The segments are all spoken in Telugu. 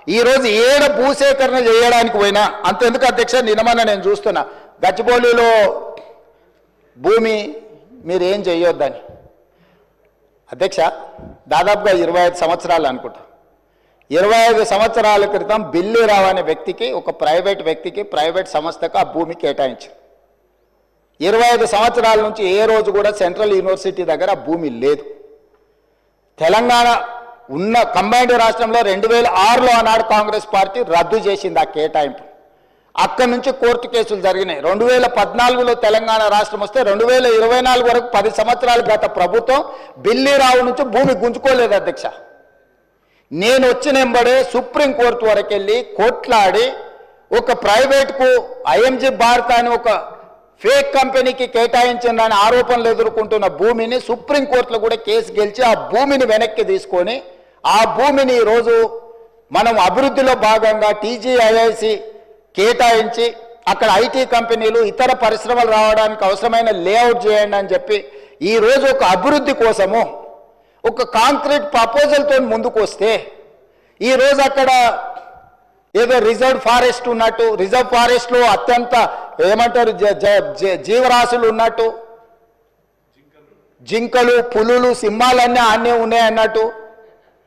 ఈరోజు ఏడ భూసేకరణ చేయడానికి పోయినా అంతెందుకు అధ్యక్ష, నిన్నమన్న నేను చూస్తున్నా గచ్చిబౌలిలో భూమి మీరు ఏం చేయొద్దని. అధ్యక్ష దాదాపుగా 25 సంవత్సరాలు అనుకుంటా, 25 సంవత్సరాల క్రితం బిల్లిరావు అనే వ్యక్తికి, ఒక ప్రైవేట్ వ్యక్తికి, ప్రైవేట్ సంస్థకు ఆ భూమి కేటాయించారు. 25 సంవత్సరాల నుంచి ఏ రోజు కూడా సెంట్రల్ యూనివర్సిటీ దగ్గర ఆ భూమి లేదు. తెలంగాణ ఉన్న కంబైన్డ్ రాష్ట్రంలో 2006లో ఆనాడు కాంగ్రెస్ పార్టీ రద్దు చేసింది ఆ కేటాయింపు. అక్కడి నుంచి కోర్టు కేసులు జరిగినాయి. 2014లో తెలంగాణ రాష్ట్రం వస్తే 2024 వరకు 10 సంవత్సరాలు గత ప్రభుత్వం బిల్లిరావు నుంచి భూమి గుంజుకోలేదు అధ్యక్ష. నేను వచ్చిన వెంబడే సుప్రీంకోర్టు వరకు వెళ్ళి కొట్లాడి ఒక ప్రైవేట్కు ఐఎంజీ భారత్ అని ఒక ఫేక్ కంపెనీకి కేటాయించిందని ఆరోపణలు ఎదుర్కొంటున్న భూమిని సుప్రీంకోర్టులో కూడా కేసు గెలిచి ఆ భూమిని వెనక్కి తీసుకొని ఆ భూమిని ఈరోజు మనం అభివృద్ధిలో భాగంగా టీజీఐఐసి కేటాయించి అక్కడ ఐటీ కంపెనీలు ఇతర పరిశ్రమలు రావడానికి అవసరమైన లేఅవుట్ చేయండి అని చెప్పి ఈరోజు ఒక అభివృద్ధి కోసము ఒక కాంక్రీట్ ప్రపోజల్తో ముందుకు వస్తే ఈరోజు అక్కడ ఏదో రిజర్వ్ ఫారెస్ట్ ఉన్నట్టు, రిజర్వ్ ఫారెస్ట్లో అత్యంత ఏమంటారు జీవరాశులు ఉన్నట్టు, జింకలు పులులు సింహాలన్నీ ఆనే ఉన్నాయి అన్నట్టు,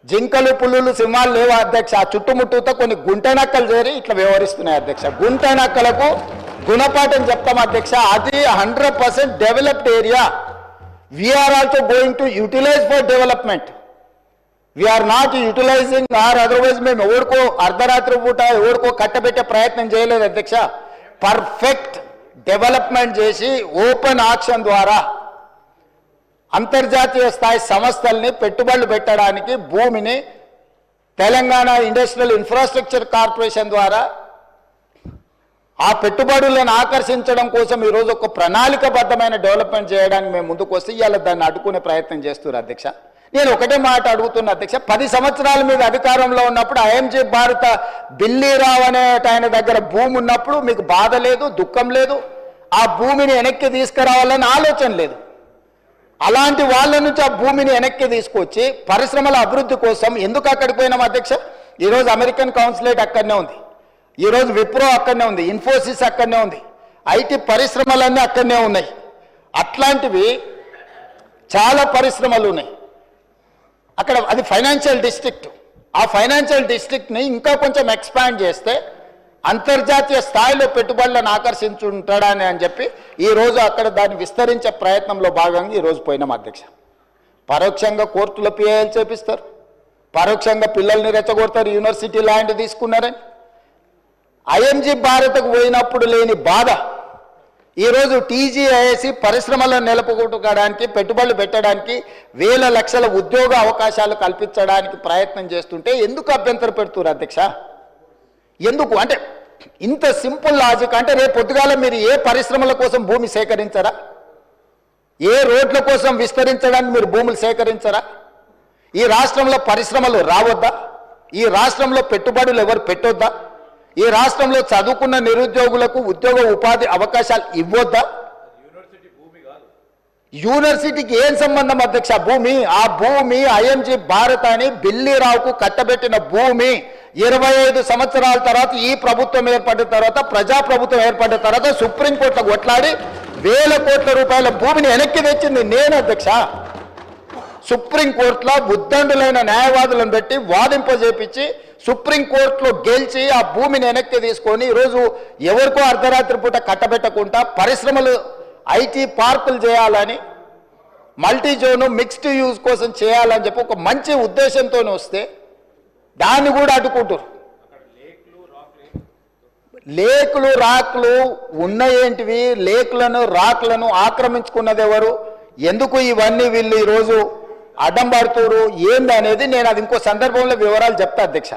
జింకలు పులులు సింహాలు లేవు అధ్యక్ష. ఆ చుట్టుముట్టుతో కొన్ని గుంటనక్కలు చేరి ఇట్లా వ్యవహరిస్తున్నాయి అధ్యక్ష. గుంటనక్కలకు గుణపాఠం చెప్తాం అధ్యక్ష. అది 100% developed area. We're also going to utilize for development. We're not utilizing or otherwise మేము ఎవరికో అర్ధరాత్రి పూట ఎవరికో కట్టబెట్టే ప్రయత్నం చేయలేదు అధ్యక్ష. పర్ఫెక్ట్ డెవలప్మెంట్ చేసి ఓపెన్ ఆక్షన్ ద్వారా అంతర్జాతీయ స్థాయి సంస్థల్ని పెట్టుబడులు పెట్టడానికి భూమిని తెలంగాణ ఇండస్ట్రియల్ ఇన్ఫ్రాస్ట్రక్చర్ కార్పొరేషన్ ద్వారా ఆ పెట్టుబడులను ఆకర్షించడం కోసం ఈరోజు ఒక ప్రణాళికబద్ధమైన డెవలప్మెంట్ చేయడానికి మేము ముందుకు వస్తే ఇవాళ దాన్ని అడ్డుకునే ప్రయత్నం చేస్తున్నారు అధ్యక్ష. నేను ఒకటే మాట అడుగుతున్నా అధ్యక్ష, 10 సంవత్సరాల మీద అధికారంలో ఉన్నప్పుడు ఐఎంజీ భారత బిల్లిరావు అనే ఆయన దగ్గర భూమి ఉన్నప్పుడు మీకు బాధ లేదు, దుఃఖం లేదు, ఆ భూమిని వెనక్కి తీసుకురావాలని ఆలోచన లేదు. అలాంటి వాళ్ళ నుంచి ఆ భూమిని వెనక్కి తీసుకొచ్చి పరిశ్రమల అభివృద్ధి కోసం ఎందుకు అక్కడికి పోయినాం అధ్యక్ష? ఈరోజు అమెరికన్ కౌన్సిలేట్ అక్కడనే ఉంది, ఈరోజు విప్రో అక్కడనే ఉంది, ఇన్ఫోసిస్ అక్కడనే ఉంది, ఐటీ పరిశ్రమలన్నీ అక్కడనే ఉన్నాయి. అట్లాంటివి చాలా పరిశ్రమలు ఉన్నాయి అక్కడ. అది ఫైనాన్షియల్ డిస్ట్రిక్ట్. ఆ ఫైనాన్షియల్ డిస్ట్రిక్ట్ని ఇంకా కొంచెం ఎక్స్పాండ్ చేస్తే అంతర్జాతీయ స్థాయిలో పెట్టుబడులను ఆకర్షించుంటాడని అని చెప్పి ఈరోజు అక్కడ దాన్ని విస్తరించే ప్రయత్నంలో భాగంగా ఈరోజు పోయినాం అధ్యక్ష. పరోక్షంగా కోర్టులో పిఐఎల్ చేపిస్తారు, పరోక్షంగా పిల్లల్ని రెచ్చగొడతారు, యూనివర్సిటీ ల్యాండ్ తీసుకున్నారని. ఐఎంజీ భారత్కు పోయినప్పుడు లేని బాధ ఈరోజు టీజీఐఐసి పరిశ్రమలను నెలకొల్పడానికి, పెట్టుబడులు పెట్టడానికి, వేల లక్షల ఉద్యోగ అవకాశాలు కల్పించడానికి ప్రయత్నం చేస్తుంటే ఎందుకు అభ్యంతరం పెడుతున్నారు అధ్యక్ష? ఎందుకు అంటే ఇంత సింపుల్ లాజిక్. అంటే రేపు పొద్దుగాల మీరు ఏ పరిశ్రమల కోసం భూమి సేకరించరా? ఏ రోడ్ల కోసం విస్తరించడానికి మీరు భూములు సేకరించరా? ఈ రాష్ట్రంలో పరిశ్రమలు రావద్దా? ఈ రాష్ట్రంలో పెట్టుబడులు ఎవరు పెట్టొద్దా? ఈ రాష్ట్రంలో చదువుకున్న నిరుద్యోగులకు ఉద్యోగ ఉపాధి అవకాశాలు ఇవ్వొద్దా? యూనివర్సిటీకి ఏం సంబంధం అధ్యక్ష భూమి? ఆ భూమి ఐఎంజీ భారత్ అని బిల్లిరావుకు కట్టబెట్టిన భూమి 25 సంవత్సరాల తర్వాత ఈ ప్రభుత్వం ఏర్పడిన తర్వాత, ప్రజాప్రభుత్వం ఏర్పడిన తర్వాత సుప్రీంకోర్టులో కొట్లాడి వేల కోట్ల రూపాయల భూమిని వెనక్కి తెచ్చింది నేను అధ్యక్ష. సుప్రీంకోర్టులో ఉద్దండులైన న్యాయవాదులను పెట్టి వాదింపజేపించి సుప్రీంకోర్టులో గెలిచి ఆ భూమిని వెనక్కి తీసుకొని ఈరోజు ఎవరికో అర్ధరాత్రి పూట కట్టబెట్టకుండా పరిశ్రమలు ఐటీ పార్కులు చేయాలని, మల్టీ జోను మిక్స్డ్ యూజ్ కోసం చేయాలని చెప్పి ఒక మంచి ఉద్దేశంతో వస్తే దాన్ని కూడా అడ్డుకుంటారు. లేకులు రాక్లు ఉన్నాయేంటివి? లేకులను రాక్లను ఆక్రమించుకున్నది ఎవరు? ఎందుకు ఇవన్నీ వీళ్ళు ఈరోజు అడ్డం పడుతున్నారు ఏంది అనేది నేను అది ఇంకో సందర్భంలో వివరాలు చెప్తా అధ్యక్ష.